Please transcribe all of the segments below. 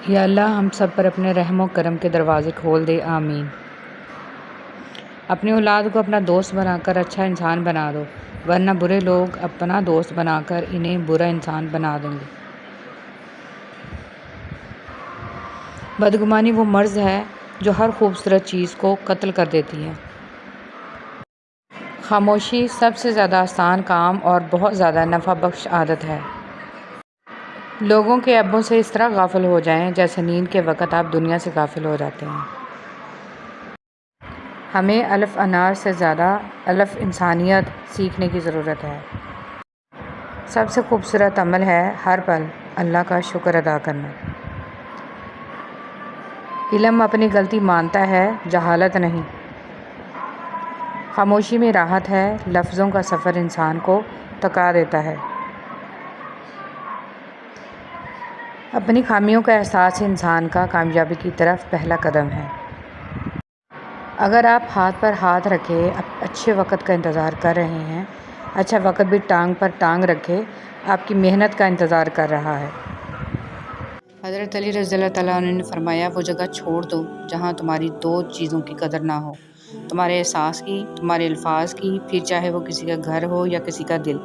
یا اللہ ہم سب پر اپنے رحم و کرم کے دروازے کھول دے، آمین۔ اپنی اولاد کو اپنا دوست بنا کر اچھا انسان بنا دو، ورنہ برے لوگ اپنا دوست بنا کر انہیں برا انسان بنا دیں گے۔ بدگمانی وہ مرض ہے جو ہر خوبصورت چیز کو قتل کر دیتی ہے۔ خاموشی سب سے زیادہ آسان کام اور بہت زیادہ نفع بخش عادت ہے۔ لوگوں کے عیبوں سے اس طرح غافل ہو جائیں جیسے نیند کے وقت آپ دنیا سے غافل ہو جاتے ہیں۔ ہمیں الف انار سے زیادہ الف انسانیت سیکھنے کی ضرورت ہے۔ سب سے خوبصورت عمل ہے ہر پل اللہ کا شکر ادا کرنا۔ علم اپنی غلطی مانتا ہے، جہالت نہیں۔ خاموشی میں راحت ہے، لفظوں کا سفر انسان کو تھکا دیتا ہے۔ اپنی خامیوں کا احساس انسان کا کامیابی کی طرف پہلا قدم ہے۔ اگر آپ ہاتھ پر ہاتھ رکھے اچھے وقت کا انتظار کر رہے ہیں، اچھا وقت بھی ٹانگ پر ٹانگ رکھے آپ کی محنت کا انتظار کر رہا ہے۔ حضرت علی رضی اللہ تعالیٰ عنہ نے فرمایا، وہ جگہ چھوڑ دو جہاں تمہاری دو چیزوں کی قدر نہ ہو، تمہارے احساس کی، تمہارے الفاظ کی، پھر چاہے وہ کسی کا گھر ہو یا کسی کا دل۔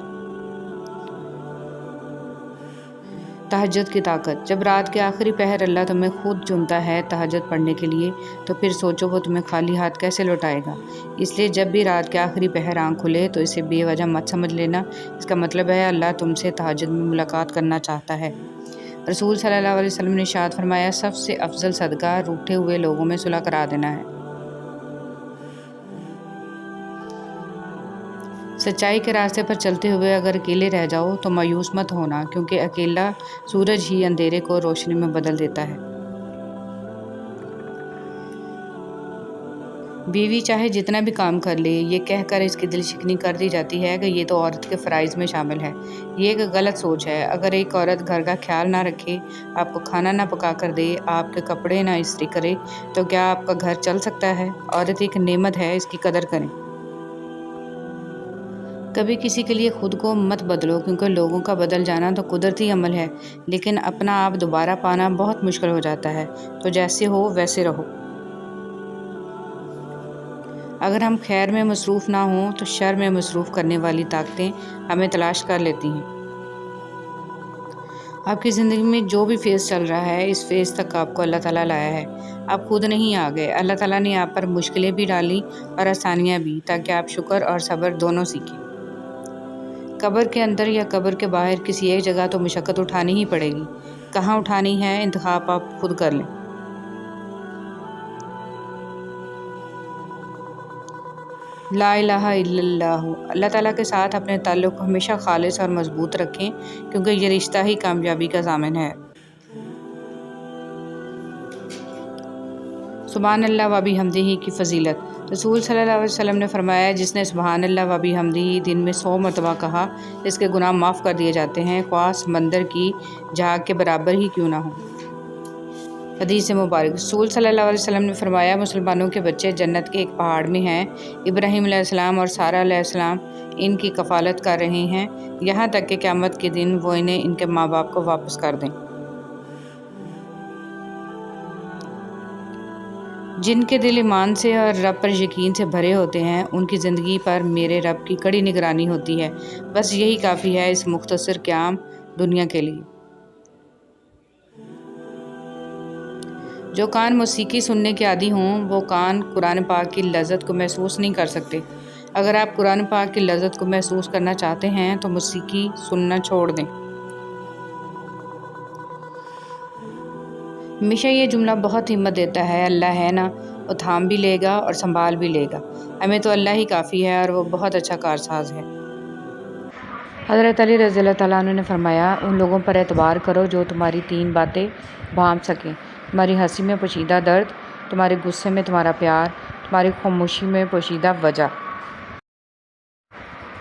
تہجد کی طاقت۔ جب رات کے آخری پہر اللہ تمہیں خود چنتا ہے تہجد پڑھنے کے لیے، تو پھر سوچو وہ تمہیں خالی ہاتھ کیسے لوٹائے گا۔ اس لیے جب بھی رات کے آخری پہر آنکھ کھلے تو اسے بے وجہ مت سمجھ لینا، اس کا مطلب ہے اللہ تم سے تہجد میں ملاقات کرنا چاہتا ہے۔ رسول صلی اللہ علیہ وسلم نے ارشاد فرمایا، سب سے افضل صدقہ روٹھے ہوئے لوگوں میں صلح کرا دینا ہے۔ سچائی کے راستے پر چلتے ہوئے اگر اکیلے رہ جاؤ تو مایوس مت ہونا، کیونکہ اکیلا سورج ہی اندھیرے کو روشنی میں بدل دیتا ہے۔ بیوی چاہے جتنا بھی کام کر لے، یہ کہہ کر اس کی دل شکنی کر دی جاتی ہے کہ یہ تو عورت کے فرائض میں شامل ہے۔ یہ ایک غلط سوچ ہے۔ اگر ایک عورت گھر کا خیال نہ رکھے، آپ کو کھانا نہ پکا کر دے، آپ کے کپڑے نہ استری کرے، تو کیا آپ کا گھر چل سکتا ہے؟ عورت ایک نعمت ہے، اس کی قدر کریں۔ کبھی کسی کے لیے خود کو مت بدلو، کیونکہ لوگوں کا بدل جانا تو قدرتی عمل ہے، لیکن اپنا آپ دوبارہ پانا بہت مشکل ہو جاتا ہے۔ تو جیسے ہو ویسے رہو۔ اگر ہم خیر میں مصروف نہ ہوں تو شر میں مصروف کرنے والی طاقتیں ہمیں تلاش کر لیتی ہیں۔ آپ کی زندگی میں جو بھی فیز چل رہا ہے، اس فیز تک آپ کو اللہ تعالیٰ لایا ہے۔ آپ خود نہیں آ گئے، اللہ تعالیٰ نے آپ پر مشکلیں بھی ڈالی اور آسانیاں بھی، تاکہ آپ شکر اور صبر دونوں سیکھیں۔ قبر کے اندر یا قبر کے باہر کسی ایک جگہ تو مشقت اٹھانی ہی پڑے گی۔ کہاں اٹھانی ہے، انتخاب آپ خود کر لیں۔ لا الہ الا اللہ۔ اللہ تعالیٰ کے ساتھ اپنے تعلق کو ہمیشہ خالص اور مضبوط رکھیں، کیونکہ یہ رشتہ ہی کامیابی کا ضامن ہے۔ سبحان اللہ و بحمدہ کی فضیلت۔ رسول صلی اللہ علیہ وسلم نے فرمایا، جس نے سبحان اللہ و بحمدہ دن میں 100 مرتبہ کہا، اس کے گناہ معاف کر دیے جاتے ہیں، خواہ سمندر کی جھاگ کے برابر ہی کیوں نہ ہو۔ حدیث مبارک۔ رسول صلی اللہ علیہ وسلم نے فرمایا، مسلمانوں کے بچے جنت کے ایک پہاڑ میں ہیں، ابراہیم علیہ السلام اور سارہ علیہ السلام ان کی کفالت کر رہے ہیں، یہاں تک کہ قیامت کے دن وہ انہیں ان کے ماں باپ کو واپس کر دیں۔ جن کے دل ایمان سے اور رب پر یقین سے بھرے ہوتے ہیں، ان کی زندگی پر میرے رب کی کڑی نگرانی ہوتی ہے۔ بس یہی کافی ہے اس مختصر قیام دنیا کے لیے۔ جو کان موسیقی سننے کے عادی ہوں، وہ کان قرآن پاک کی لذت کو محسوس نہیں کر سکتے۔ اگر آپ قرآن پاک کی لذت کو محسوس کرنا چاہتے ہیں تو موسیقی سننا چھوڑ دیں۔ ہمیشہ یہ جملہ بہت ہمت دیتا ہے، اللہ ہے نا، وہ تھام بھی لے گا اور سنبھال بھی لے گا۔ ہمیں تو اللہ ہی کافی ہے اور وہ بہت اچھا کارساز ہے۔ حضرت علی رضی اللہ تعالیٰ عنہ نے فرمایا، ان لوگوں پر اعتبار کرو جو تمہاری 3 باتیں بھانپ سکیں، تمہاری ہنسی میں پوشیدہ درد، تمہارے غصے میں تمہارا پیار، تمہاری خاموشی میں پوشیدہ وجہ۔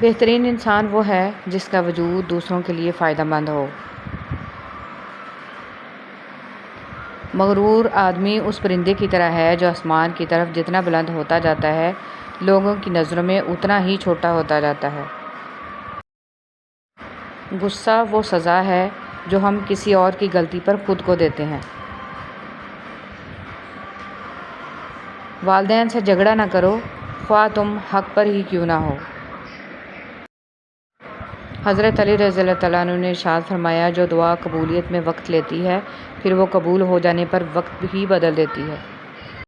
بہترین انسان وہ ہے جس کا وجود دوسروں کے لیے فائدہ مند ہو۔ مغرور آدمی اس پرندے کی طرح ہے جو آسمان کی طرف جتنا بلند ہوتا جاتا ہے، لوگوں کی نظروں میں اتنا ہی چھوٹا ہوتا جاتا ہے۔ غصہ وہ سزا ہے جو ہم کسی اور کی غلطی پر خود کو دیتے ہیں۔ والدین سے جھگڑا نہ کرو، خواہ تم حق پر ہی کیوں نہ ہو۔ حضرت علی رضی اللہ تعالیٰ عنہ نے ارشاد فرمایا، جو دعا قبولیت میں وقت لیتی ہے، پھر وہ قبول ہو جانے پر وقت ہی بدل دیتی ہے۔